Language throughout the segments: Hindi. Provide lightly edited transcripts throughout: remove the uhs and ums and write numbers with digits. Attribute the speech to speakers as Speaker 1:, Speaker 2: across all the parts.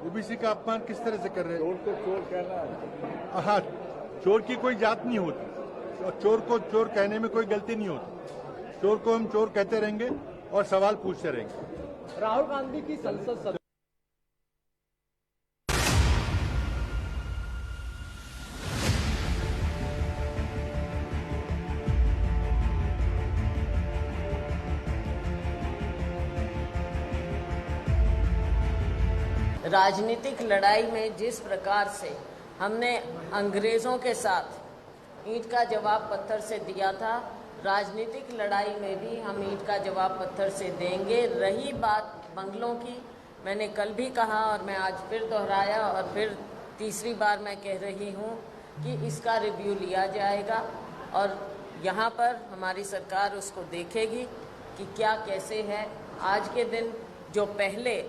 Speaker 1: ओबीसी का अपमान किस तरह से कर रहे हैं?
Speaker 2: चोर को चोर कहना।
Speaker 1: हाँ, चोर की कोई जात नहीं होती और चोर को चोर कहने में कोई गलती नहीं होती। चोर को हम चोर कहते रहेंगे और सवाल पूछते रहेंगे।
Speaker 3: राहुल गांधी की संसद
Speaker 4: राजनीतिक लड़ाई में जिस प्रकार से हमने अंग्रेजों के साथ ईंट का जवाब पत्थर से दिया था, राजनीतिक लड़ाई में भी हम ईंट का जवाब पत्थर से देंगे। रही बात बंगलों की, मैंने कल भी कहा और मैं आज फिर दोहराया और फिर तीसरी बार मैं कह रही हूँ कि इसका रिव्यू लिया जाएगा और यहाँ पर हमारी सरकार उसको देखेगी कि क्या कैसे है। आज के दिन जो पहले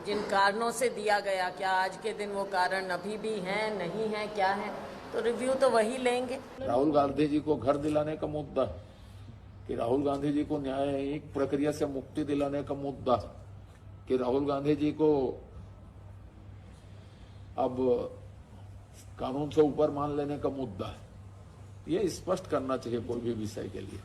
Speaker 4: जिन कारणों से दिया गया, क्या आज के दिन वो कारण अभी भी हैं, नहीं हैं, क्या है, तो रिव्यू तो वही लेंगे।
Speaker 2: राहुल गांधी जी को घर दिलाने का मुद्दा, कि राहुल गांधी जी को न्यायिक प्रक्रिया से मुक्ति दिलाने का मुद्दा, कि राहुल गांधी जी को अब कानून से ऊपर मान लेने का मुद्दा, ये स्पष्ट करना चाहिए कोई भी विषय के लिए।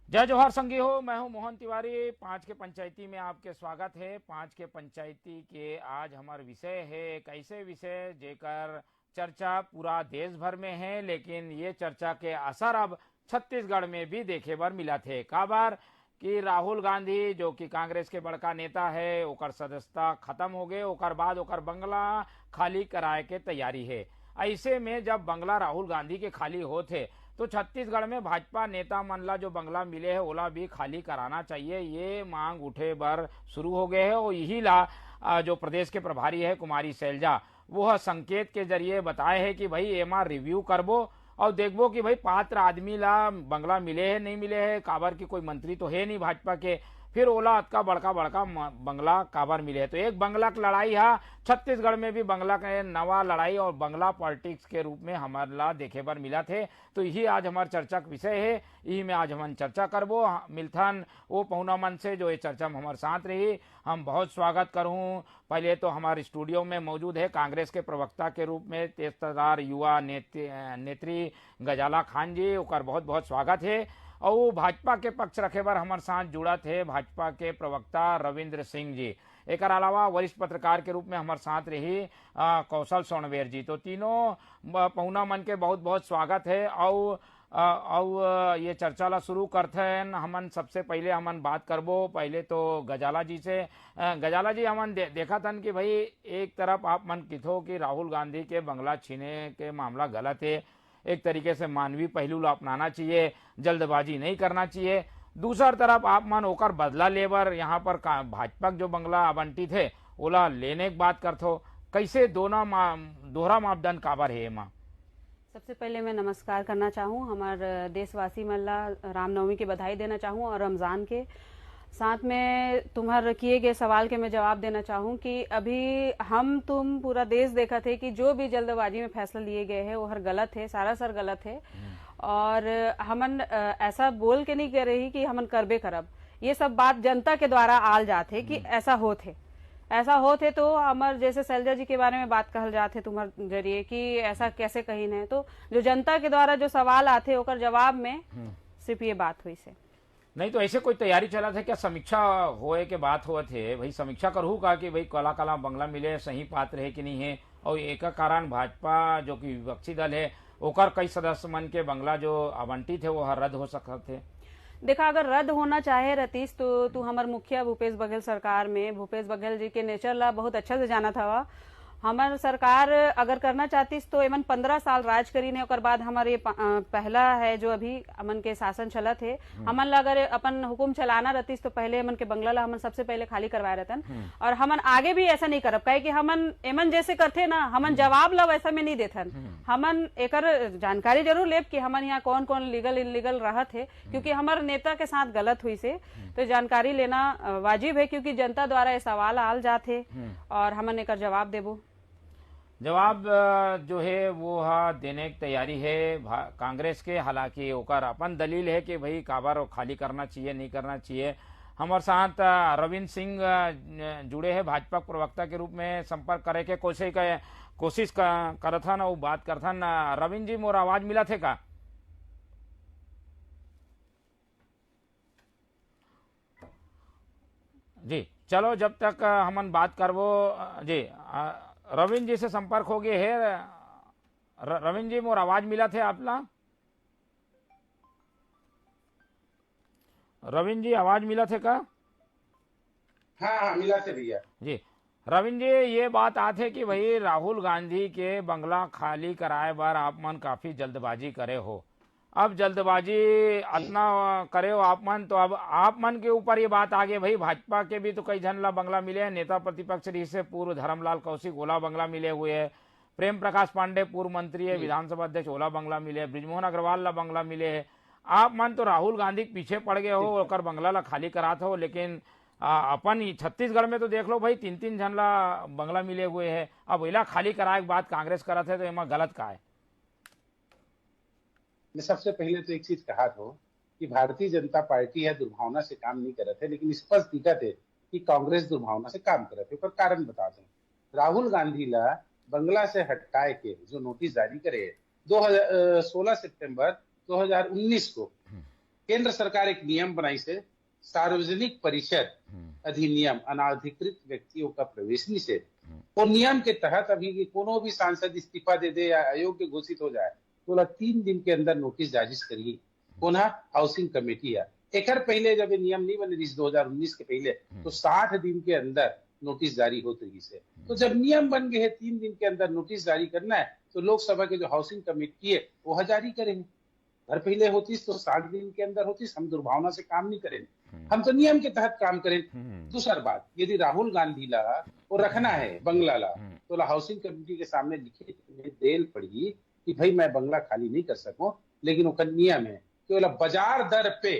Speaker 5: जय जोहार संगी हो, मैं हूं मोहन तिवारी। 5 के पंचायती में आपके स्वागत है। 5 के पंचायती के आज हमारा विषय है एक ऐसे विषय जेकर चर्चा पूरा देश भर में है, लेकिन ये चर्चा के असर अब छत्तीसगढ़ में भी देखे बर मिला थे। काबर कि राहुल गांधी जो कि कांग्रेस के बड़का नेता है, ओकर सदस्यता खत्म हो गए, ओकर बाद ओकर बंगला खाली कराए के तैयारी है। ऐसे में जब बंगला राहुल गांधी के खाली होते तो छत्तीसगढ़ में भाजपा नेता मन ला जो बंगला मिले है ओला भी खाली कराना चाहिए, ये मांग उठे बर शुरू हो गए है। और यही ला जो प्रदेश के प्रभारी है कुमारी शैलजा, वह संकेत के जरिए बताए है कि भाई एमा रिव्यू करबो और देखबो कि भाई पात्र आदमी ला बंगला मिले है नहीं मिले है। काबर की कोई मंत्री तो है नहीं भाजपा के, फिर ओला अतका बड़का बड़का बंगला काबर मिले है। तो एक बंगला की लड़ाई है, छत्तीसगढ़ में भी बंगला के नवा लड़ाई और बंगला पॉलिटिक्स के रूप में हमारा देखे बर मिला थे। तो यही आज हमार चर्चा का विषय है, यही में आज हम चर्चा करबो। मिलथन वो पहुना मन से जो ये चर्चा में हमारे साथ रही, हम बहुत स्वागत करूँ। पहले तो हमारे स्टूडियो में मौजूद है कांग्रेस के प्रवक्ता के रूप में तेजतर्रार युवा नेत्री गजाला खान जी, ओकर बहुत बहुत स्वागत है। और भाजपा के पक्ष रखे बर हमारे साथ जुड़ा थे भाजपा के प्रवक्ता रविंद्र सिंह जी। एक अलावा वरिष्ठ पत्रकार के रूप में हमारे साथ रही कौशल सोनवेर जी। तो तीनों पहुना मन के बहुत बहुत स्वागत है। और ये चर्चा ला शुरू करते हैं। हमन सबसे पहले हमन बात करबो पहले तो गजाला जी से। गजाला जी, हमन देखा था कि भाई एक तरफ आप मन किथो कि राहुल गांधी के बंगला छीने के मामला गलत है, एक तरीके से मानवीय पहलू ला अपनाना चाहिए, जल्दबाजी नहीं करना चाहिए। दूसर तरफ आप मन ओकर बदला लेबर यहाँ पर भाजपा जो बंगला आवंटित है ओला लेने की बात करथो। कैसे दोहरा मापदंड काबर है एमा?
Speaker 6: सबसे पहले मैं नमस्कार करना चाहूँ, हमारे देशवासी मन ला रामनवमी की बधाई देना चाहूँ और रमज़ान के साथ में तुम्हारे किए गए सवाल के मैं जवाब देना चाहूँ कि अभी हम तुम पूरा देश देखा थे कि जो भी जल्दबाजी में फैसला लिए गए हैं वो हर गलत है, सारा सर गलत है। और हमन ऐसा बोल के नहीं कह रही कि हमन करबे करब, ये सब बात जनता के द्वारा आल जाते कि ऐसा होते तो हमार जैसे शैलजा जी के बारे में बात कहल जाते तुम्हारे जरिए कि ऐसा कैसे कहीं नहीं। तो जो जनता के द्वारा जो सवाल आते ओकर जवाब में सिर्फ ये बात हुई से
Speaker 5: नहीं। तो ऐसे कोई तैयारी चला था क्या? समीक्षा होए के बात हुआ थे भाई, समीक्षा करहू का कि भाई काला काला बंगला मिले सही पात्र है कि नहीं है। और एक कारण भाजपा जो कि विपक्षी दल है ओकर कई सदस्य मन के बंगला जो आवंटित है वो रद्द हो सकते थे।
Speaker 6: देखा, अगर रद्द होना चाहे रतीश तो तू हमारे मुखिया भूपेश बघेल सरकार में भूपेश बघेल जी के नेचर ला बहुत अच्छा से जाना था। हमार सरकार अगर करना चाहती तो एमन 15 साल राज करी ने, और बाद हमारे पहला है जो अभी अमन के शासन चलत है। हमन ला अगर अपन हुकुम चलाना रहती तो पहले अमन के बंगला ला हमन सबसे पहले खाली करवाए रहतन। और हमन आगे भी ऐसा नहीं करब, कहे कि हमन एमन जैसे करते ना, हमन जवाब ला वैसा में नहीं देथन। हमन एकर जानकारी जरूर लेब कि हमन यहाँ कौन कौन लीगल इलीगल रहत है, क्योंकि हमारे नेता के साथ गलत हुई से तो जानकारी लेना वाजिब है, क्योंकि जनता द्वारा ये सवाल आल जाते और हमन एकर जवाब देबो।
Speaker 5: जवाब जो है वो देने की तैयारी है कांग्रेस के। हालांकि ओकर अपन दलील है कि भाई काबर खाली करना चाहिए नहीं करना चाहिए। हमारे साथ रविंद्र सिंह जुड़े हैं भाजपा प्रवक्ता के रूप में, संपर्क करे के कोशिश करत हन और बात करथन। रविंद्र जी, मोर आवाज मिला थे का? जी चलो, जब तक हमन बात करबो जी। रविंद्र जी से संपर्क हो गए है। रविंद्र जी, मोर आवाज मिला थे आपला? रविंद्र जी, आवाज मिला थे का?
Speaker 3: हाँ मिला थे भैया
Speaker 5: जी। रविंद्र जी, ये बात आते कि भाई राहुल गांधी के बंगला खाली कराए बार आप मन काफी जल्दबाजी करे हो। अब जल्दबाजी इतना करे हो आप मन, तो अब आप मन के ऊपर ये बात आ गई भाई भाजपा के भी तो कई जन ला बंगला मिले हैं। नेता प्रतिपक्ष से पूर्व धर्मलाल कौशिक ओला बंगला मिले हुए है, प्रेम प्रकाश पांडे पूर्व मंत्री है, विधानसभा अध्यक्ष ओला बंगला मिले है, ब्रिजमोहन अग्रवाल ला बंगला मिले है। आप मन तो राहुल गांधी के पीछे पड़ गए हो, ओकर बंगला ला खाली कराते हो। लेकिन अपन छत्तीसगढ़ में तो देख लो भाई 3-3 जन ला बंगला मिले हुए है। अब इला खाली कराए के बात कांग्रेस करत है, तो एमा गलत का है?
Speaker 3: मैं सबसे पहले तो एक चीज कहा था कि भारतीय जनता पार्टी है दुर्भावना से काम नहीं कर रहे थे, लेकिन स्पष्ट दिखा थे कि कांग्रेस दुर्भावना से काम कर रहे थे। पर कारण बताते हैं। राहुल गांधी ला बंगला से हटाए के जो नोटिस जारी करे 16 सितंबर 2019 को केंद्र सरकार एक नियम बनाई से सार्वजनिक परिषद अधिनियम अनाधिकृत व्यक्तियों का प्रवेश निषेध। और नियम के तहत अभी कोनो भी सांसद इस्तीफा दे दे या अयोग्य घोषित हो जाए तो 3 दिन के अंदर नोटिस जारी करिए पुनः हाउसिंग कमेटी है। एक पहले जब ये नियम नहीं बने 2019 के पहले, तो 60 दिन के अंदर नोटिस जारी होती रही से। तो जब नियम बन गए 3 दिन के अंदर नोटिस जारी करना है, तो लोकसभा के जो हाउसिंग कमेटी है वो जारी करेंगे। घर पहले होती तो 60 दिन के अंदर होती। हम दुर्भावना से काम नहीं करेंगे, हम तो नियम के तहत काम करें। दूसरा बात, यदि राहुल गांधी ला वो रखना है बंगला ला, तो हाउसिंग कमेटी के सामने लिखित में देल पड़ी कि भाई मैं बंगला खाली नहीं कर सकूं, लेकिन वो नियम है कि वो बाजार दर पे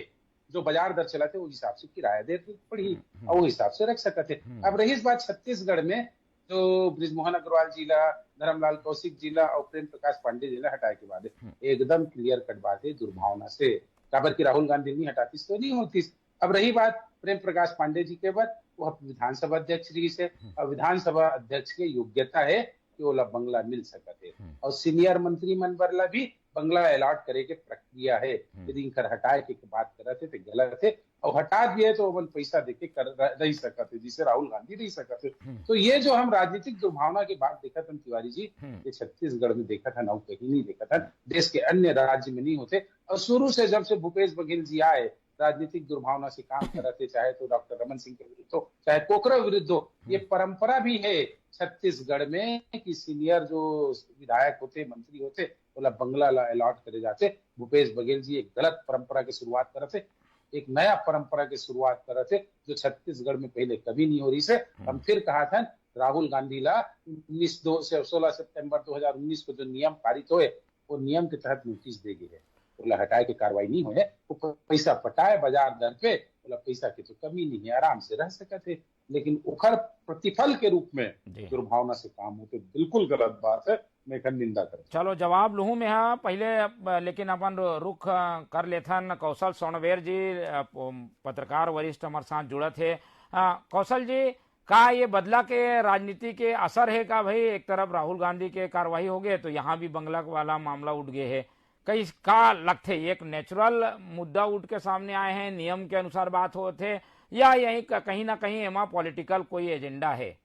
Speaker 3: जो बाजार दर चलाते वो हिसाब से किराया दे पड़ी और वो हिसाब से रख सकते। अब रही इस बात छत्तीसगढ़ में जो ब्रिजमोहन अग्रवाल जिला, धर्मलाल कौशिक जिला और प्रेम प्रकाश पांडे जिला हटाए के बाद एकदम क्लियर कट बात है दुर्भावना से। काबर की राहुल गांधी नहीं हटाती तो नहीं होती। अब रही बात प्रेम प्रकाश पांडे जी के बाद, वो विधानसभा अध्यक्ष रही से, और विधानसभा अध्यक्ष की योग्यता है कि वो बंगला मिल सकते। और सीनियर मंत्री मन पर ला भी बंगला अलॉट करे के प्रक्रिया है। यदि इनकर हटाए के बात कर रहे थे तो गलत है, और हटा दिए तो अपन पैसा देके कर रही सकते, जिसे राहुल गांधी नहीं सकते। तो ये जो हम राजनीतिक दुर्भावना की बात देखा था तिवारी जी, ये छत्तीसगढ़ में देखा था ना, कहीं नहीं देखा था। देश के अन्य राज्य में नहीं होते। और शुरू से जब से भूपेश बघेल जी आए राजनीतिक दुर्भावना से काम कर रहे थे, चाहे तो डॉक्टर रमन सिंह के विरुद्ध हो, चाहे पोखरा विरुद्ध हो। ये परंपरा भी है छत्तीसगढ़ में कि सीनियर जो विधायक होते, मंत्री होते, बोला बंगला अलॉट करे जाते। भूपेश बघेल जी एक गलत परंपरा की शुरुआत कर रहे थे, एक नया परंपरा की शुरुआत कर रहे थे जो छत्तीसगढ़ में पहले कभी नहीं हो रही से। हम फिर कहा था राहुल गांधी ला 16 सितंबर 2019 को जो नियम पारित हुए, वो नियम के तहत नोटिस दे गई है। बोला हटाए की कार्रवाई नहीं हुए, वो पैसा पटाए बाजार दर पे। बोला पैसा की तो कमी नहीं है, आराम से रह सकते। लेकिन उखर प्रतिफल के रूप में दुर्भावना से काम होते, बिल्कुल गलत बात है। मैं निंदा कर।
Speaker 5: चलो जवाब लूँ मैं हाँ पहले, लेकिन अपन रुख कर लेथन कौशल सोनवेर जी, पत्रकार वरिष्ठ हमारे साथ जुड़े थे। कौशल जी, का ये बदला के राजनीति के असर है का भाई? एक तरफ राहुल गांधी के कार्रवाई हो गए तो यहाँ भी बंगला वाला मामला उठ गए है, कई का लगते एक नेचुरल मुद्दा उठ के सामने आए हैं, नियम के अनुसार बात होते, या यही कहीं ना कहीं एमा पॉलिटिकल कोई एजेंडा है?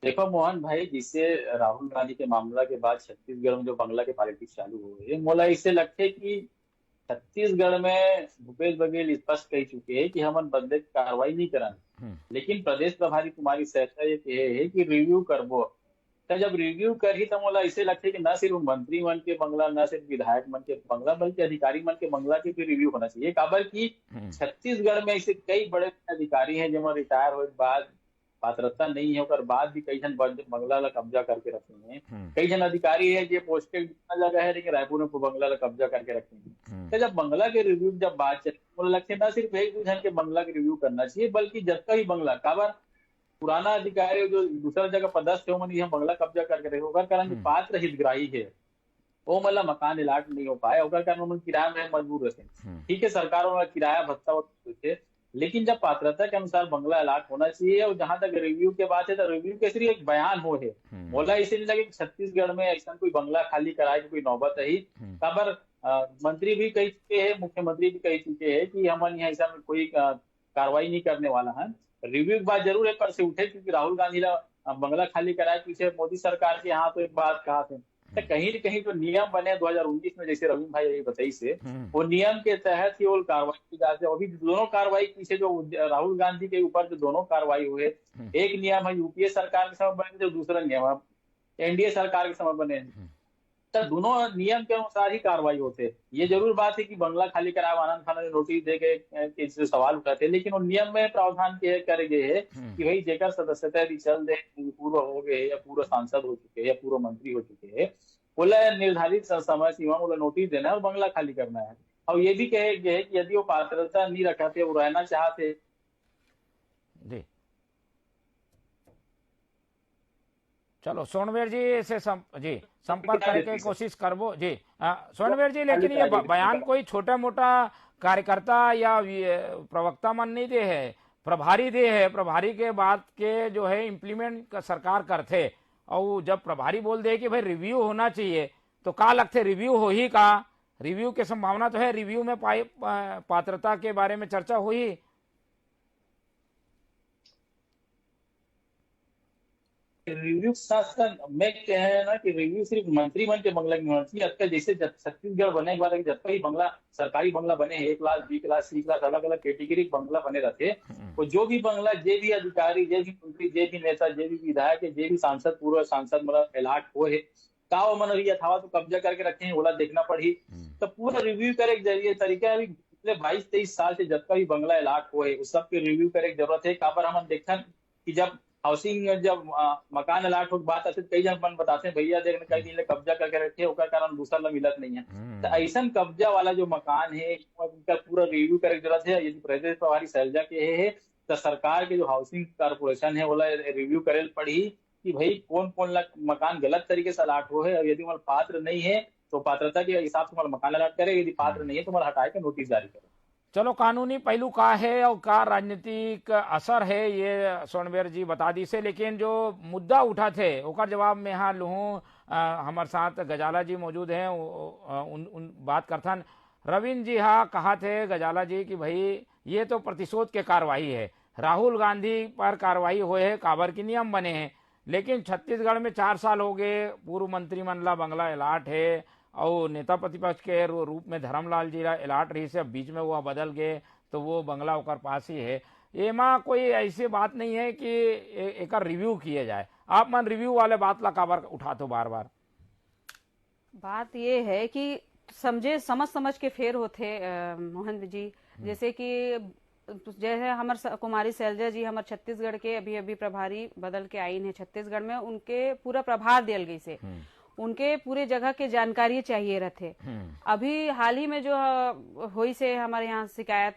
Speaker 7: देखो मोहन भाई, जिससे राहुल गांधी के मामला के बाद छत्तीसगढ़ में जो बंगला के पॉलिटिक्स चालू हो गई, मोला इससे लगते कि छत्तीसगढ़ में भूपेश बघेल स्पष्ट कह चुके हैं कि हम बदले कार्रवाई नहीं कराएंगे, लेकिन प्रदेश प्रभारी कुमारी सहसा ये कहे है कि रिव्यू करबो। तो जब रिव्यू कर ही तो मोला इसे लगता है कि न सिर्फ मंत्री मन के बंगला, न सिर्फ विधायक मन के बंगला, बल्कि अधिकारी मन के बंगला के भी रिव्यू होना चाहिए। काबर की छत्तीसगढ़ में ऐसे कई बड़े अधिकारी हैं जो रिटायर होने बाद पात्रता नहीं है, और बाद भी कई जन बंगला ला कब्जा करके रखे हैं। कई जन अधिकारी है जो पोस्टेड जगह है लेकिन रायपुर में बंगला ला कब्जा करके रखे हैं। तो जब बंगला के रिव्यू जब बात चले, मुझे लगता है न सिर्फ एक दो जन के बंगला के रिव्यू करना चाहिए, बल्कि जब का ही बंगला काबर पुराना अधिकारी जो दूसरा जगह पदस्थ हो मन यहाँ बंगला कब्जा करके रहे ओकर कारण जो पात्र हितग्राही है वो मतलब मकान अलाट नहीं हो पाए ओकर कारण उन किराया में मजबूर रहते। ठीक है, सरकार उनका किराया भत्ता होते, लेकिन जब पात्रता के अनुसार बंगला अलाट होना चाहिए और जहां तक रिव्यू के बात है तो रिव्यू के सिर्फ एक बयान हो है। बोला इसे नहीं लगे कि छत्तीसगढ़ में ऐसा कोई बंगला खाली कराए कोई नौबत रही खबर। मंत्री भी कह चुके हैं, मुख्यमंत्री भी कह चुके हैं कि हम यहाँ ऐसा कोई कार्रवाई नहीं करने वाला है। रिव्यू की बात जरूर एक पर से उठे क्योंकि राहुल गांधी बंगला खाली कराए पीछे मोदी सरकार के यहाँ तो एक बात कहा थे तो कहीं न कहीं जो नियम बने 2019 में, जैसे रवीन भाई ये बताई से वो नियम के तहत ही वो कार्रवाई की जाती है। अभी दोनों कार्रवाई पीछे जो राहुल गांधी के ऊपर जो दोनों कार्रवाई हुए, एक नियम है यूपीए सरकार के समय बने थे, दूसरा नियम है एनडीए सरकार के समय बने, तो दोनों नियम के अनुसार ही कार्रवाई होते। ये जरूर बात है कि बंगला खाली कराया आनंद खाना ने नोटिस दे के सवाल उठाते, लेकिन उन नियम में प्रावधान करे गए है कि भाई जेकर सदस्यता यदि चल दे पूर्व हो गए या पूर्व सांसद हो चुके हैं या पूर्व मंत्री हो चुके हैं, बोला निर्धारित समय सीमा बोला नोटिस देना है और बंगला खाली करना है। और ये भी कहे गए कि यदि वो पात्रता नहीं रखाते, वो रहना चाहते
Speaker 5: जी। चलो सोनवेर जी से संपर्क करके कोशिश करबो जी। सोनवेर जी, लेकिन ये बयान कोई छोटा मोटा कार्यकर्ता या प्रवक्ता मन नहीं दे है, प्रभारी दे है। प्रभारी के बात के जो है इम्प्लीमेंट सरकार करते और जब प्रभारी बोल दे कि भाई रिव्यू होना चाहिए तो का लगते रिव्यू हो ही का? रिव्यू की संभावना तो है, रिव्यू में पात्रता के बारे में चर्चा हुई।
Speaker 7: रिव्यू शासन में क्या है ना कि रिव्यू सिर्फ मंत्री मन के बंगला की होना चाहिए। अब जैसे छत्तीसगढ़ बने के बाद जब भी बंगला सरकारी बंगला बने 1 लाख 2 लाख 3 लाख अलग अलग कैटेगरी बंगला बने रहते, तो जो भी बंगला जे भी अधिकारी जे भी मंत्री जे भी नेता जे भी विधायक जे भी सांसद पूर्व सांसद मतलब अलाट हो है का मन यथावत तो कब्जा करके रखे हैं बोला देखना पड़ी। तो पूरा रिव्यू करे जरिए तरीका अभी पिछले 22-23 साल से जब का भी बंगला अलाट हो है उस सबके रिव्यू करे की जरूरत है। का पर हम देखा कि जब हाउसिंग जब मकान अलाट हो बात आते कई जन मन बताते हैं भैया देखने कई दिन कब्जा करके रखे ओकर कारण दूसरा ला मिलत नहीं है। तो ऐसा कब्जा वाला जो मकान है उनका पूरा रिव्यू करे जरूरत है। यदि प्रदेश प्रभारी शैलजा के है तो सरकार के जो हाउसिंग कारपोरेशन है बोला रिव्यू करे पड़ी कि भाई कौन कौन मकान गलत तरीके से अलाट हो है और यदि मतलब पात्र नहीं है तो पात्रता के हिसाब से मकान अलाट करे, यदि पात्र नहीं है तो मतलब हटाए के नोटिस जारी करे।
Speaker 5: चलो कानूनी पहलू का है और का राजनीतिक असर है ये सोनवेर जी बता दी से, लेकिन जो मुद्दा उठा थे ओकर जवाब में यहाँ लूँ हमारे साथ गजाला जी मौजूद हैं उन बात करथन। रविंद्र जी हाँ कहा थे गजाला जी कि भाई ये तो प्रतिशोध के कार्रवाई है, राहुल गांधी पर कार्रवाई हुए है, काबर की नियम बने हैं, लेकिन छत्तीसगढ़ में 4 साल हो गए पूर्व मंत्रिमंडल बंगला अलाट है और नेता प्रतिपक्ष के रूप में धर्मलाल जी अलाट रही से, अब बीच में वो बदल गए तो वो बंगला होकर पास ही है। एमा कोई ऐसी बात नहीं है कि एक रिव्यू किए जाए। आप मन रिव्यू वाले बात ला काबर उठा तो बार बार?
Speaker 6: बात ये है कि समझ के फेर होते मोहन जी, जैसे कि जैसे हमारे कुमारी शैलजा जी हमारे छत्तीसगढ़ के अभी अभी प्रभारी बदल के आई है छत्तीसगढ़ में, उनके पूरा प्रभार दियल गई से उनके पूरे जगह के जानकारी चाहिए रहते। अभी हाल ही में जो हुई से हमारे यहाँ शिकायत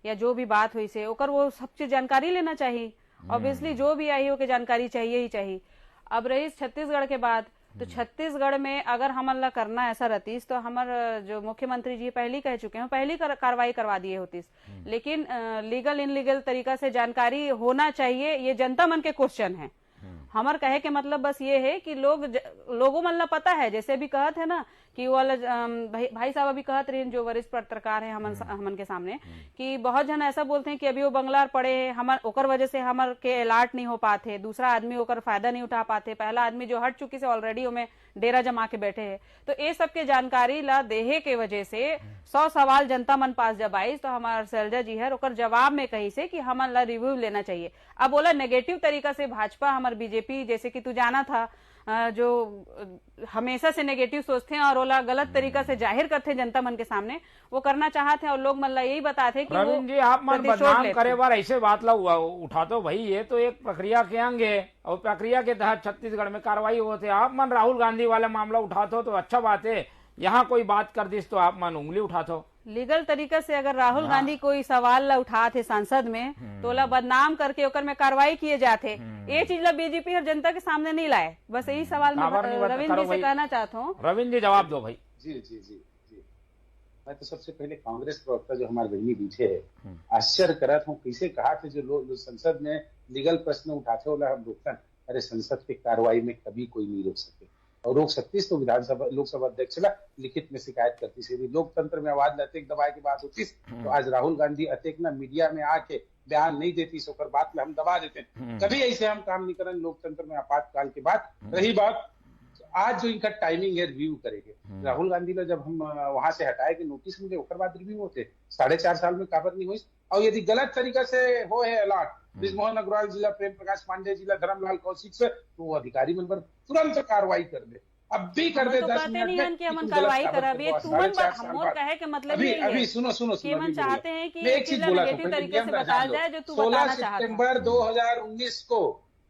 Speaker 6: या जो भी बात हुई से ओकर वो सब चीज जानकारी लेना चाहिए। ऑब्वियसली जो भी आई हो के जानकारी चाहिए ही चाहिए। अब रही छत्तीसगढ़ के बाद तो छत्तीसगढ़ में अगर हमला करना ऐसा रहतीस तो हमारे जो मुख्यमंत्री जी पहले कह चुके हैं पहली कार्रवाई करवा दिए होतीस, लेकिन लीगल इनलीगल तरीका से जानकारी होना चाहिए। ये जनता मन के क्वेश्चन है। हमार कहे के मतलब बस ये है कि लोगों मन पता है, जैसे भी कहत है ना कि वो वाला भाई साहब अभी कहत रहे जो वरिष्ठ पत्रकार है हमन के सामने कि बहुत जन ऐसा बोलते हैं कि अभी वो बंगला पड़े है हमार ओकर वजह से हमार के अलाट नहीं हो पाते, दूसरा आदमी ओकर फायदा नहीं उठा पाते, पहला आदमी जो हट चुकी से ऑलरेडी में डेरा जमा के बैठे है। तो ये सबके जानकारी ला देहे के वजह से 100 सवाल जनता मन पास जब आई तो हमारे शैलजा जी है ओकर जवाब में कही से कि हमन ला रिव्यू लेना चाहिए। अब बोला नेगेटिव तरीका से भाजपा हमारे बीजेपी जैसे कि तू जाना था जो हमेशा से नेगेटिव सोचते हैं और ओला गलत तरीका से जाहिर करते हैं जनता मन के सामने, वो करना चाहते हैं और लोग मतलब यही बताते हैं कि
Speaker 5: प्रवीण जी आप मन बदनाम करे बार ऐसे बात ला उठा तो भाई ये तो एक प्रक्रिया के अंग है और प्रक्रिया के तहत छत्तीसगढ़ में कार्रवाई होते। आप मन राहुल गांधी वाला मामला उठाते हो तो अच्छा बात है, यहाँ कोई बात कर दिस तो आप मन उंगली उठाते हो।
Speaker 6: लीगल तरीके से अगर राहुल गांधी कोई सवाल ला उठा थे संसद में तो ला बदनाम करके ओकर में कार्रवाई किए जाते, ये चीज ला बीजेपी हर जनता के सामने नहीं लाए। बस यही सवाल मैं रविंद्र जी से कहना चाहता हूँ।
Speaker 5: रविंद्र जी जवाब दो भाई।
Speaker 3: जी जी जी जी मैं तो सबसे पहले कांग्रेस प्रवक्ता जो हमारे बहनी पीछे है, आश्चर्य करा था कैसे कहा थे जो लोग संसद में लीगल प्रश्न उठाते हो हम रोकते। अरे संसद की कार्रवाई में कभी कोई नहीं रोक सके, और रोक सकती तो विधानसभा लोकसभा अध्यक्ष लिखित में शिकायत करती से भी लोकतंत्र में आवाज अतेक दबाए की बात होती तो आज राहुल गांधी अतेक ना मीडिया में आके बयान नहीं देती सोकर बात में हम दबा देते। कभी ऐसे हम काम नहीं करें लोकतंत्र में आपातकाल के बाद। रही बात आज जो इनका टाइमिंग है रिव्यू करेंगे, राहुल गांधी ने जब हम वहां से हटाए कि नोटिस मिले ओकर बाद रिव्यू होते 4.5 साल में काबर नहीं हुई। और यदि गलत तरीका से हो है अलॉट ब्रिजमोहन अग्रवाल जिला, प्रेम प्रकाश पांडे जिला, धर्मलाल कौशिक से, तो वो अधिकारी मन पर तुरंत कार्रवाई कर दे, अब भी कर दे। 10 मिनट में
Speaker 6: हम कार्रवाई करावे
Speaker 3: अभी सुनो
Speaker 6: चाहते हैं कि
Speaker 3: एक चीज बोला था,
Speaker 6: तरीके से बताया जाए जो तू
Speaker 3: 16 सितंबर 2019 को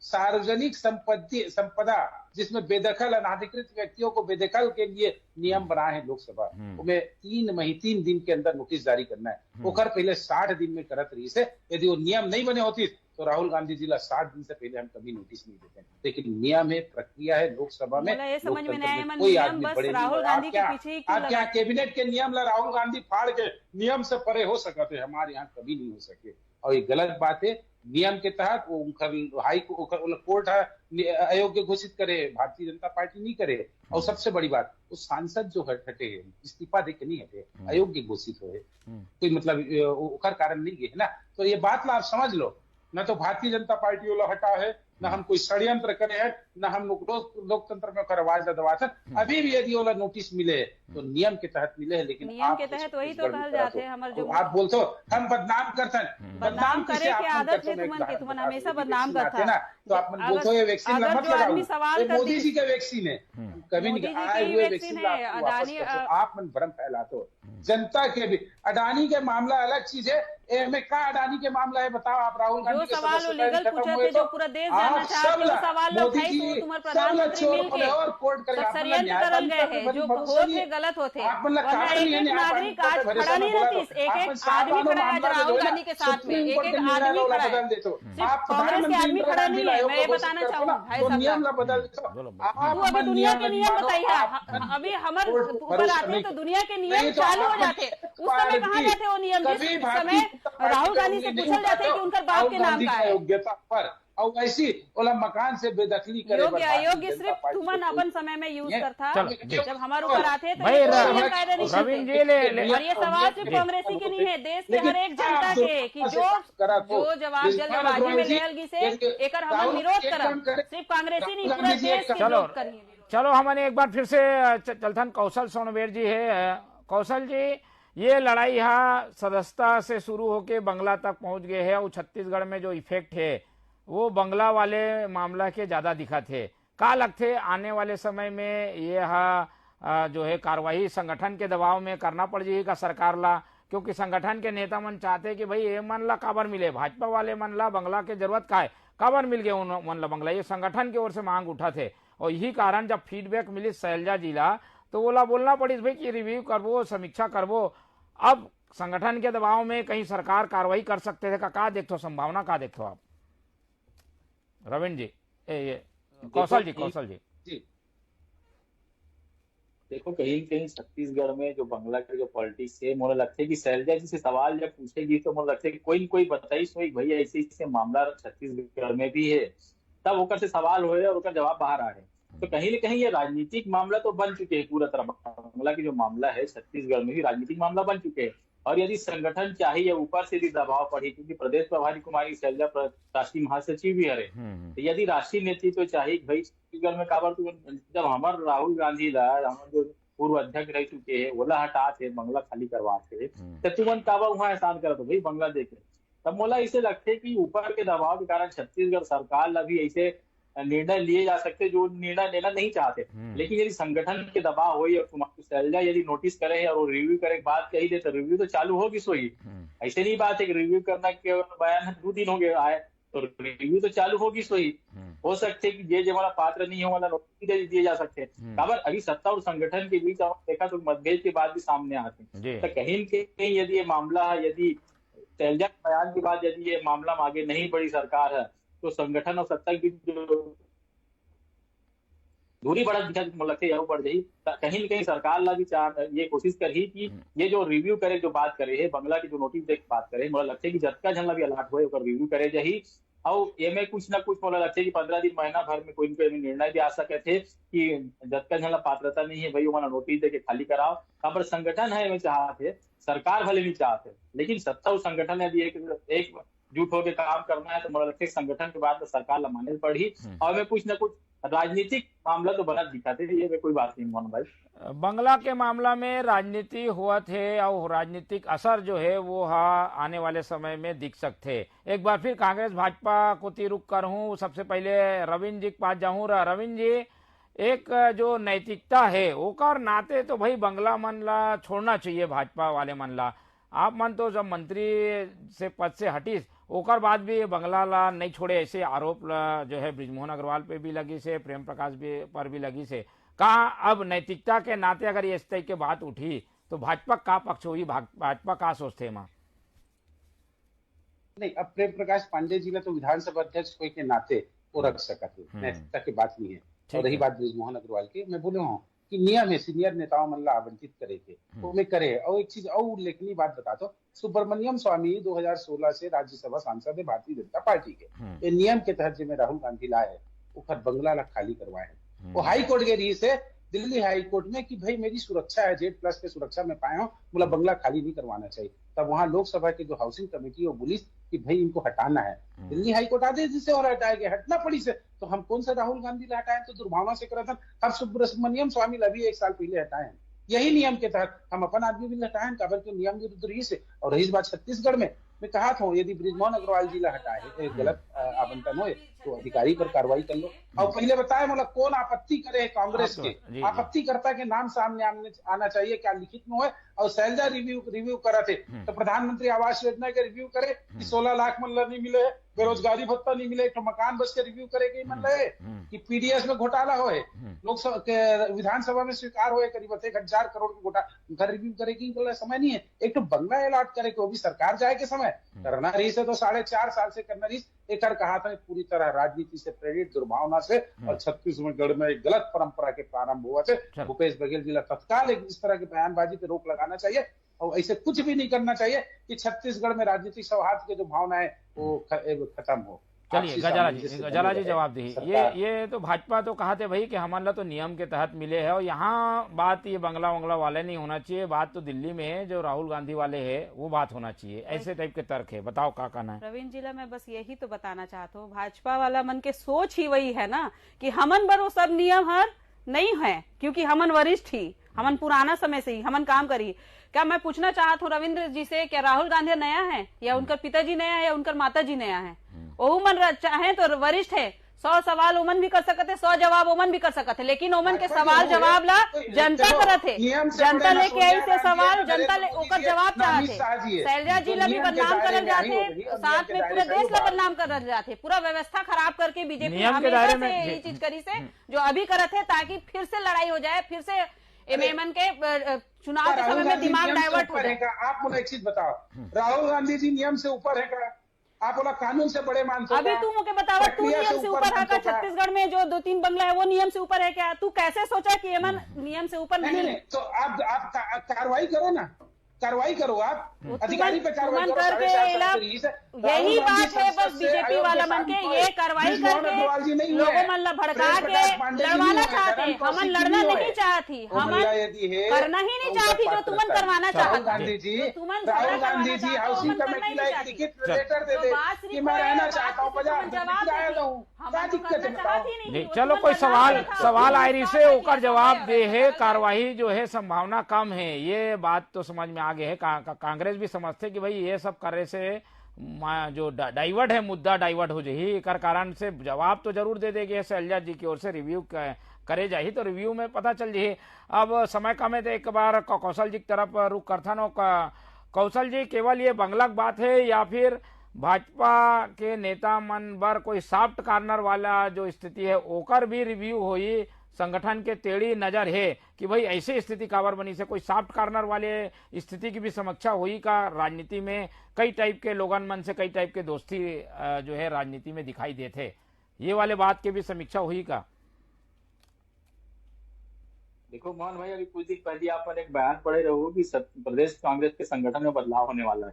Speaker 3: सार्वजनिक संपदा जिसमें बेदखल अनाधिकृत व्यक्तियों को बेदखल के लिए नियम बनाए हैं लोकसभा, उनमें 3 दिन के अंदर नोटिस जारी करना है। ओकर पहले 60 दिन में करत रही से, यदि वो नियम नहीं बने होती तो राहुल गांधी जी 60 दिन से पहले हम कभी नोटिस नहीं देते। लेकिन नियम है, प्रक्रिया है लोकसभा में,
Speaker 6: समझ में नहीं आया
Speaker 3: कोई आदमी बड़े
Speaker 6: राहुल गांधी के पीछे
Speaker 3: आप क्या कैबिनेट के नियम ला राहुल गांधी फाड़ के नियम से परे हो सकते, हमारे यहाँ कभी नहीं हो सके। और ये गलत बात है। नियम के तहत वो हाई कोर्ट अयोग्य घोषित करे, भारतीय जनता पार्टी नहीं करे। और सबसे बड़ी बात, वो सांसद जो हटे है इस्तीफा दे के नहीं हटे, अयोग्य घोषित हो कोई मतलब कारण नहीं है ना। तो ये बात ला आप समझ लो, न तो भारतीय जनता पार्टी वाला हटा है, न हम कोई षड्यंत्र करे हैं, न हम लोकतंत्र में आवाज दबाते। अभी भी यदि वाला नोटिस मिले तो नियम के तहत मिले है, लेकिन
Speaker 6: नियम के तहत वही तो कहल जाते हैं। हमारे जो
Speaker 3: आप बोलते हो हम बदनाम करते हैं,
Speaker 6: बदनाम करे के आदत है तुमन हमेशा बदनाम करता है
Speaker 3: ना। तो आप बोलते हो ये वैक्सीन मत लगाओ, मोदी जी का वैक्सीन है, कभी नहीं आए हुए वैक्सीन आप मन भ्रम फैलाते हो जनता के भी। अडानी के मामला अलग चीज है, में का अडानी के मामला है बताओ आप। राहुल गांधी
Speaker 6: जो सवाल लीगल पूछे थे जो पूरा देश जानना चाहते हैं, सवाल उठाई तो तुम्हारे प्रधानमंत्री मिलके षड्यंत्र करल गए हैं जो होते गलत होते। एक नागरिक आज खड़ा नहीं रहती, एक आदमी खड़ा है राहुल गांधी के साथ में, एक आदमी खड़ा है, सिर्फ कांग्रेस के आदमी खड़ा नहीं है। मैं ये बताना चाहूँ भाई साहब, तू अभी दुनिया के नियम बताइए। अभी हमारे ऊपर आते तो दुनिया के नियम चालू हो जाते, उस समय कहाँ जाते वो नियम जिस समय राहुल गांधी से पूछल जाते कि उनका बाप के नाम का है।
Speaker 3: योग्यता पर और वैसी ओला मकान से बेदखली करे
Speaker 6: योग्य सिर्फ तुमन अपन समय में यूज करता, जब हमारे ऊपर आते तो
Speaker 5: रविंद्र जी ले
Speaker 6: और ये सवाल सिर्फ कांग्रेसी के नहीं है, देश के हर एक जनता के कि जो जवाब जल्दबाजी में लेल गी से एक हम विरोध करब, सिर्फ कांग्रेसी नहीं पूरा देश के विरोध करिए।
Speaker 5: चलो हमने एक बार फिर से चलथन कौशल सोनवेर जी है। कौशल जी, ये लड़ाई यहाँ सदस्यता से शुरू होके बंगला तक पहुंच गए है और छत्तीसगढ़ में जो इफेक्ट है वो बंगला वाले मामला के ज्यादा दिखा थे। का लगते आने वाले समय में ये जो है कार्रवाई संगठन के दबाव में करना पड़ जाएगा सरकार ला, क्योंकि संगठन के नेता मन चाहते कि भाई ये मन ला काबर मिले, भाजपा वाले मन ला बंगला के जरूरत का है, काबर मिल गया उन मन ला बंगला, ये संगठन की ओर से मांग उठा थे। और यही कारण जब फीडबैक मिली शैलजा जिला तो बोला बोलना पड़ी भाई कि रिव्यू करबो, समीक्षा करबो। अब संगठन के दबाव में कहीं सरकार कार्रवाई कर सकते थे का देखो संभावना का देखो आप? रविंद्र जी, ये कौशल जी
Speaker 7: देखो कहीं कहीं छत्तीसगढ़ में जो बंगला के जो पॉलिटिक्स है, मुझे लगता है कि शैलजा जी से सवाल जब पूछेगी तो मुझे लगता है कि कोई न कोई बताई सोई भैया ऐसे मामला छत्तीसगढ़ में भी है, तब ओकर से सवाल हो और उसका जवाब बाहर आ है। तो कहीं न कहीं ये राजनीतिक मामला तो बन चुके हैं पूरा तरह। बंगला की जो मामला है छत्तीसगढ़ में भी राजनीतिक मामला बन चुके हैं। और यदि संगठन चाहिए ऊपर से यदि दबाव पड़े, क्योंकि प्रदेश प्रभारी कुमारी शैलजा राष्ट्रीय महासचिव भी हरे, तो यदि राष्ट्रीय नेतृत्व चाहिए भाई छत्तीसगढ़ में काबर जब हमारे राहुल गांधी ला हमारे जो पूर्व अध्यक्ष रह चुके हैं ओला हटा थे बंगला खाली करवा थे, तो तुमन काबर वहाँ एहसान करा तो भाई बंगला देखे। तब मोला इसे लगते कि ऊपर के दबाव के कारण छत्तीसगढ़ सरकार ला भी ऐसे निर्णय लिए जा सकते जो निर्णय लेना नहीं चाहते। लेकिन यदि संगठन के दबाव हो और कुमारी शैलजा यदि नोटिस करे और रिव्यू करे बात कही दे तो रिव्यू तो चालू होगी सोई। ऐसे नहीं बात है कि रिव्यू करना के बयान 2 दिन हो गए आए तो रिव्यू तो चालू होगी सोई। हो सकते कि जे जे वाला पात्र नहीं हो वाला नोटिस दे दिए जा सकते हैं। खबर अभी सत्ता और संगठन के बीच देखा तो मतभेद के बाद भी सामने आते हैं। तो कहीं न कहीं यदि ये मामला है, यदि शैलजा के बयान के बाद यदि ये मामला में आगे नहीं बढ़ी सरकार है, तो संगठन और सत्ता के बीच जो दूरी बढ़त दिखा मुझे लगता है बढ़ गई। कहीं न कहीं सरकार ला भी ये कोशिश कर ही कि ये जो रिव्यू करे, जो बात करे है बंगला की जो नोटिस देख बात करे, मुझे लगता है कि जतका झन ला भी अलर्ट हुए रिव्यू करे जही और ये में कुछ ना कुछ मुझे लगता है कि 15 दिन महीना भर में कोई न कोई निर्णय भी आ सके थे कि जतका झन ला पात्रता नहीं है भाई वो नोटिस दे के खाली कराओ। पर संगठन है चाहते, सरकार भले नहीं चाहते, लेकिन सत्ता और संगठन यदि एक जुट होकर काम करना है तो मुझे लगता है संगठन के बाद सरकार ला माने पड़ी और में कुछ ना कुछ राजनीतिक मामला तो बना दिखाते थे। ये कोई बात नहीं मोहन भाई,
Speaker 5: बंगला के मामला में राजनीति हुआ थे और राजनीतिक असर जो है वो आने वाले समय में दिख सकते। एक बार फिर कांग्रेस भाजपा को रुक कर हूँ, सबसे पहले रविंद्र जी के पास जाऊँ। रविंद्र जी, एक जो नैतिकता है ओकर नाते तो भाई बंगला मन ला छोड़ना चाहिए भाजपा वाले मन ला। आप मन तो जब मंत्री से पद से हटीस ओकर बाद भी बंगला ला नहीं छोड़े, ऐसे आरोप जो है ब्रिजमोहन अग्रवाल पे भी लगी से, प्रेम प्रकाश भी पर भी लगी से। कहा अब नैतिकता के नाते अगर ये इस तरह की बात उठी तो भाजपा का पक्ष हुई, भाजपा का सोचते मां
Speaker 3: नहीं। अब प्रेम प्रकाश पांडे जी ने तो विधानसभा अध्यक्ष कोई के नाते वो रख सका थे, नैतिकता की बात नहीं है। और रही बात ब्रिजमोहन अग्रवाल की, मैं बोले हूँ कि नियम है सीनियर नेताओं मन ला आवंटित करे थे तो मैं करे। और एक चीज और उल्लेखनीय बात बताता हूँ, सुब्रमण्यम स्वामी 2016 से राज्यसभा सांसद है भारतीय जनता पार्टी के। ये नियम के तहत जो राहुल गांधी लाए वो बंगला ला खाली करवाए हैं। वो हाई कोर्ट के रही से दिल्ली हाई कोर्ट में कि भाई मेरी सुरक्षा है, जेड प्लस के सुरक्षा में पाया हूँ, बोला बंगला खाली नहीं करवाना चाहिए। तब वहां लोकसभा की जो हाउसिंग कमेटी वो बोली कि भाई इनको हटाना है। दिल्ली हाई कोर्ट आदेश जिसे और हटाएंगे, हटना पड़ी से तो हम कौन सा राहुल गांधी ला हटाए तो दुर्भावना से करा था। हम सुब्रमण्यम स्वामी ला भी 1 साल पहले हटाए हैं, यही नियम के तहत हम अपन आदमी भी हटाए काबर के नियम विरुद्ध रही से। और रही बात छत्तीसगढ़ में, मैं कहा था यदि ब्रिजमोहन अग्रवाल जी ला हटाए गलत आवंटन हो तो अधिकारी पर कार्रवाई कर लो। और पहले बताया मतलब कौन आपत्ति करे कांग्रेस के, आपत्तिकर्ता के नाम सामने आना चाहिए, क्या लिखित में हो। और शैलजा रिव्यू करा थे तो प्रधानमंत्री आवास योजना के रिव्यू करे कि 16 लाख मन नहीं मिले, बेरोजगारी भत्ता नहीं मिले, तो मकान बस के रिव्यू करे कि मन रहे कि पीडीएस में घोटाला होए, लोकसभा विधानसभा में स्वीकार होए करीब 1000 करोड़ के घोटाला रिव्यू करे की समय नहीं है। एक तो बंगला अलॉट करे को भी सरकार जाए के समय करना रही से तो 4.5 साल से करना रही। एक कहा था पूरी तरह राजनीति से प्रेरित दुर्भावना से और छत्तीसगढ़ में एक गलत परंपरा के प्रारंभ हुआ थे। भूपेश बघेल जी तत्काल इस तरह की बयानबाजी पे रोक लगाना चाहिए और ऐसे कुछ भी नहीं करना चाहिए कि छत्तीसगढ़ में राजनीतिक सौहार्द के जो भावना है वो खत्म हो।
Speaker 5: चलिए गजाला जी जवाब दी। ये तो भाजपा तो कहा थे भाई कि हमारा तो नियम के तहत मिले है और यहाँ बात ये बंगला वंगला वाले नहीं होना चाहिए, बात तो दिल्ली में है जो राहुल गांधी वाले है वो बात होना चाहिए, ऐसे टाइप के तर्क है। बताओ क्या कहना है
Speaker 6: रविंद्र जिला में। बस यही तो बताना चाहता हूँ, भाजपा वाला मन के सोच ही वही है ना कि हमन बर वो सब नियम हर नहीं है क्योंकि हमन वरिष्ठ ही, हमन पुराना समय से ही हमन काम करी। क्या मैं पूछना चाहता हूँ रविंद्र जी से, क्या राहुल गांधी नया है या उनका पिताजी नया है या उनका माताजी नया है? ओमन चाहे तो वरिष्ठ है, 100 सवाल ओमन भी कर सकते, 100 जवाब ओमन भी कर सकते, लेकिन ओमन के सवाल जवाब ला जनता करत है। जनता लेके आई से सवाल, जनता ओकर जवाब चाहते। शैलजा जी ला भी बदनाम करल जाते, साथ में पूरे देश ला बदनाम करल जाते, पूरा व्यवस्था खराब करके बीजेपी हमेशा से यही चीज करी से जो अभी करत है ताकि फिर से लड़ाई हो जाए, फिर से एमएमएन के चुनाव के समय में दिमाग डाइवर्ट हो जाए।
Speaker 3: आप मुझे एक चीज बताओ, राहुल गांधी जी नियम से ऊपर है क्या? आप बोला कानून से बड़े मानते हो?
Speaker 6: अभी तू मुझे बताओ, तू नियम से ऊपर है क्या? छत्तीसगढ़ में जो 2-3 बंगला है वो नियम से ऊपर है क्या? तू कैसे सोचा कि एमएन नियम से ऊपर नहीं?
Speaker 3: तो आप कार्रवाई करो ना, कार्रवाई करो, आप अधिकारी पे कार्रवाई करो।
Speaker 6: करके यही बात है बस बीजेपी वाला मन के ये कार्रवाई करके लोगों मन ला भड़का के लड़वाना चाहते। हमन लड़ना नहीं चाहती, हमन करना ही नहीं चाहती जो तुमन करवाना चाहते।
Speaker 3: राहुल गांधी जी हाउसिंग कमेटी ला एक लिखित लेटर दे दे कि मैं रहना चाहता हूँ, क्या दिक्कत है?
Speaker 5: चलो कोई सवाल आ रही से ओकर जवाब दे है, कार्रवाई जो है संभावना कम है, ये बात तो समझ में आगे है। कांग्रेस भी समझते कि भाई ये सब करे से जो डाइवर्ट है, मुद्दा डाइवर्ट हो जाही, कर कारण से जवाब तो जरूर दे देगी शैलजा जी की ओर से रिव्यू करे जाही तो रिव्यू में पता चल जाही। अब समय कम है तो एक बार कौशल जी की तरफ रुख करथन। कौशल जी, केवल ये बंगला की बात है या फिर भाजपा के नेता मन बर कोई सॉफ्ट कार्नर वाला जो स्थिति है ओकर भी रिव्यू हुई, संगठन के टेढ़ी नजर है कि भाई ऐसे स्थिति काबर बनी से कोई सॉफ्ट कार्नर वाले स्थिति की भी समीक्षा हुई का? राजनीति में कई टाइप के लोगन मन से कई टाइप के दोस्ती जो है राजनीति में दिखाई देते, ये वाले बात की भी समीक्षा हुई का?
Speaker 7: देखो मोहन भाई, अभी कुछ दिन पहले आप एक बयान पढ़े रहो कि प्रदेश कांग्रेस के संगठन में बदलाव होने वाला है,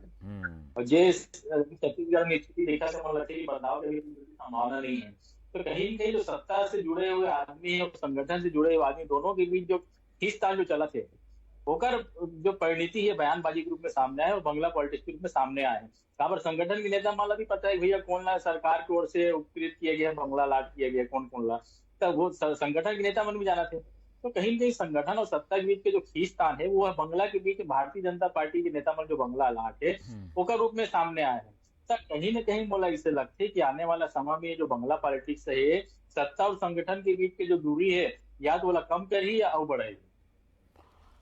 Speaker 7: और ये छत्तीसगढ़ में स्थिति देखा से बदलाव की संभावना नहीं है। तो कहीं न कहीं जो सत्ता से जुड़े हुए आदमी और संगठन से जुड़े हुए आदमी दोनों के बीच जो खींचतान जो चला थे, होकर जो परिणति है बयानबाजी के रूप में सामने आए और बंगला पॉलिटिक्स के रूप में सामने आए। यहाँ पर संगठन के नेता माला भी पता है भैया कौन ला सरकार की ओर से उपकृत किया गया, बंगला लाट किया गया, कौन ला, तब वो संगठन के नेता मन भी जाना थे। तो कहीं न कहीं संगठन और सत्ता के बीच के जो खींचतान है वो बंगला के बीच भारतीय जनता पार्टी के नेता मन जो बंगला लाट है ओकर रूप में सामने आए हैं। कहीं न कहीं मोला इससे लगता है कि आने वाला समय में जो बंगला पॉलिटिक्स है, सत्ता और संगठन के बीच की जो दूरी है या तो वाला कम करी या और बढ़ाई।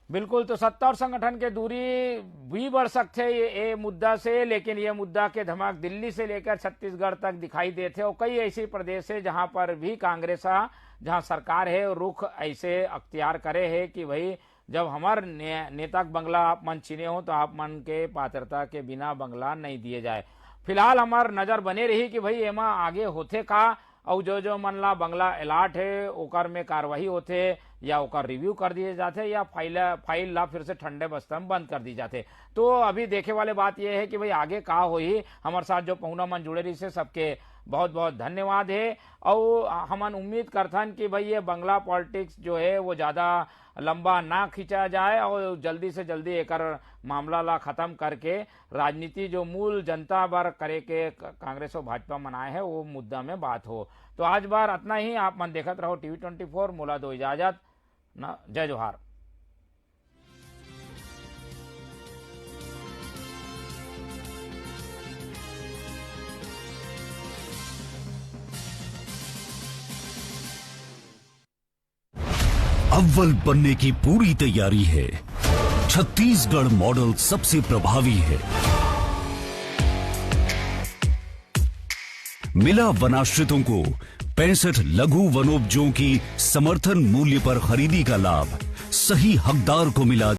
Speaker 5: बिल्कुल, तो सत्ता और संगठन के दूरी भी बढ़ सकते हैं ये मुद्दा से, लेकिन ये मुद्दा के धमाक दिल्ली से लेकर छत्तीसगढ़ तक दिखाई देते और कई ऐसे प्रदेश है जहां पर भी कांग्रेस जहां सरकार है रुख ऐसे अख्तियार करे है कि भाई जब हमार नेता बंगला आप मन छीने हो तो आप मन के पात्रता के बिना बंगला नहीं दिए जाए। फिलहाल हमार नजर बने रही कि भाई एमा आगे होते का और जो मन ला बंगला अलाट है ओकर में कार्रवाई होते या ओकर रिव्यू कर दिए जाते या फाइल ला फिर से ठंडे बस्ता में बंद कर दी जाते। तो अभी देखे वाले बात यह है कि भाई आगे का होई। हमारे साथ जो पहुना मन जुड़े रही से सबके बहुत बहुत धन्यवाद है और हमन उम्मीद करथन कि भाई ये बंगला पॉलिटिक्स जो है वो ज़्यादा लंबा ना खींचा जाए और जल्दी से जल्दी एक मामला ला खत्म करके राजनीति जो मूल जनता बार करे के कांग्रेस और भाजपा मनाए है वो मुद्दा में बात हो। तो आज बार इतना ही। आप मन देखत रहो TV 24। मोला दो इजाजत ना, जय जोहार।
Speaker 8: अव्वल बनने की पूरी तैयारी है। छत्तीसगढ़ मॉडल सबसे प्रभावी है। मिला वनाश्रितों को 65 लघु वनोपजों की समर्थन मूल्य पर खरीदी का लाभ। सही हकदार को मिला